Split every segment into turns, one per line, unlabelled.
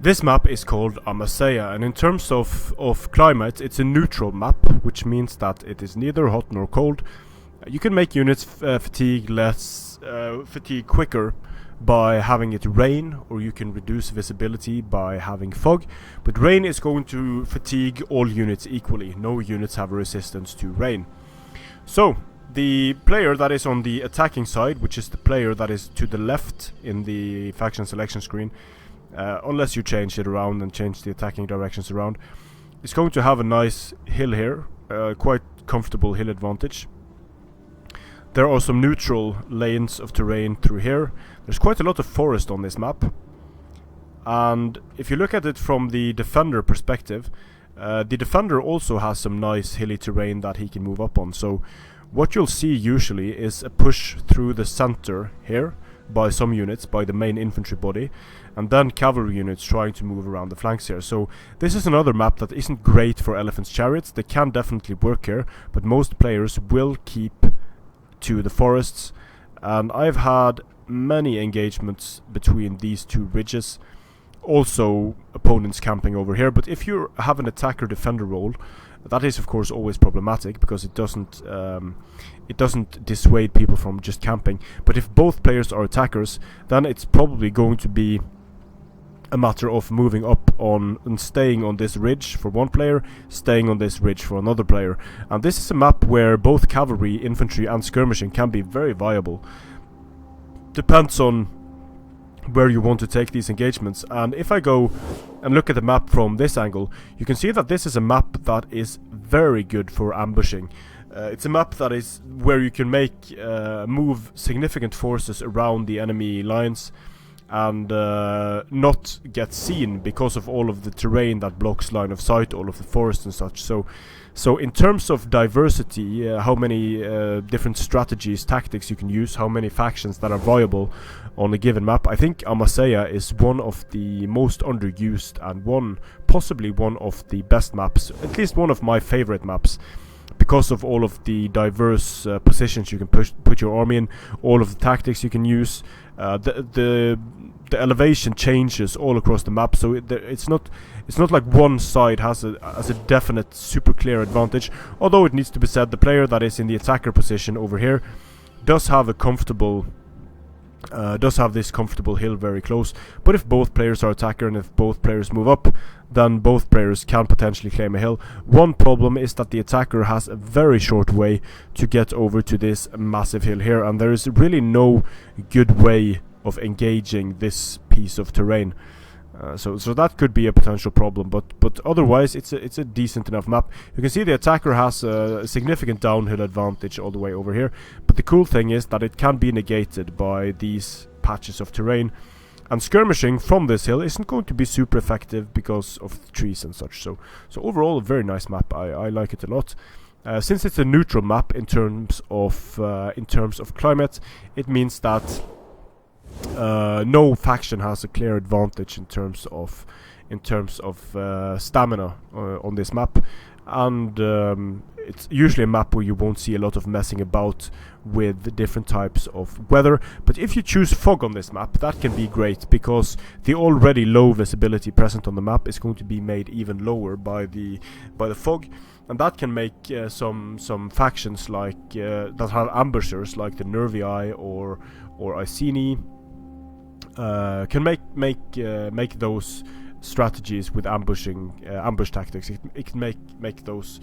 This map is called Amaseia, and in terms of climate, it's a neutral map, which means that it is neither hot nor cold. You can make units fatigue quicker by having it rain, or you can reduce visibility by having fog. But rain is going to fatigue all units equally. No units have a resistance to rain. So the player that is on the attacking side, which is the player that is to the left in the faction selection screen, unless you change it around and change the attacking directions around, is going to have a nice hill here, quite comfortable hill advantage. There are some neutral lanes of terrain through here. There's quite a lot of forest on this map, and if you look at it from the defender perspective, the defender also has some nice hilly terrain that he can move up on. So what you'll see usually is a push through the center here by some units, by the main infantry body, and then cavalry units trying to move around the flanks here. So this is another map that isn't great for elephants' chariots. They can definitely work here, but most players will keep to the forests, and I've had many engagements between these two ridges, also opponents camping over here. But if you have an attacker-defender role, that is of course always problematic, because it doesn't dissuade people from just camping. But if both players are attackers, then it's probably going to be a matter of moving up on and staying on this ridge for one player, staying on this ridge for another player. And this is a map where both cavalry, infantry and skirmishing can be very viable. Depends on where you want to take these engagements. And if I go and look at the map from this angle, you can see that this is a map that is very good for ambushing. It's a map that is where you can move significant forces around the enemy lines and not get seen because of all of the terrain that blocks line of sight, all of the forest and such. So in terms of diversity, how many different strategies, tactics you can use, how many factions that are viable on a given map, I think Amaseia is one of the most underused and possibly one of the best maps, at least one of my favorite maps, because of all of the diverse positions you can put your army in, all of the tactics you can use. The elevation changes all across the map, so it's not like one side has a definite super clear advantage. Although it needs to be said, the player that is in the attacker position over here does have this comfortable hill very close. But if both players are attacker and if both players move up, then both players can potentially claim a hill. One problem is that the attacker has a very short way to get over to this massive hill here, and there is really no good way of engaging this piece of terrain. So that could be a potential problem, but otherwise it's a decent enough map. You can see the attacker has a significant downhill advantage all the way over here, but the cool thing is that it can be negated by these patches of terrain, and skirmishing from this hill isn't going to be super effective because of trees and such. So overall a very nice map. I like it a lot. Since it's a neutral map in terms of climate, it means that no faction has a clear advantage in terms of stamina on this map, and it's usually a map where you won't see a lot of messing about with different types of weather. But if you choose fog on this map, that can be great, because the already low visibility present on the map is going to be made even lower by the fog, and that can make some factions like that have ambushers like the Nervii or Iceni can make those strategies with ambush tactics. It can make those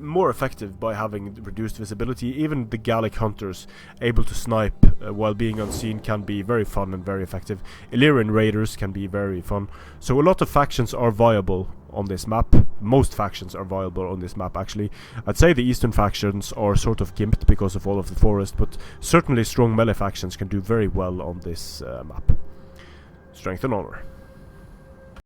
more effective by having reduced visibility. Even the Gallic hunters able to snipe while being unseen can be very fun and very effective. Illyrian raiders can be very fun. So a lot of factions are viable on this map. Most factions are viable on this map, actually. I'd say the eastern factions are sort of gimped because of all of the forest, but certainly strong melee factions can do very well on this map. Strength and honor.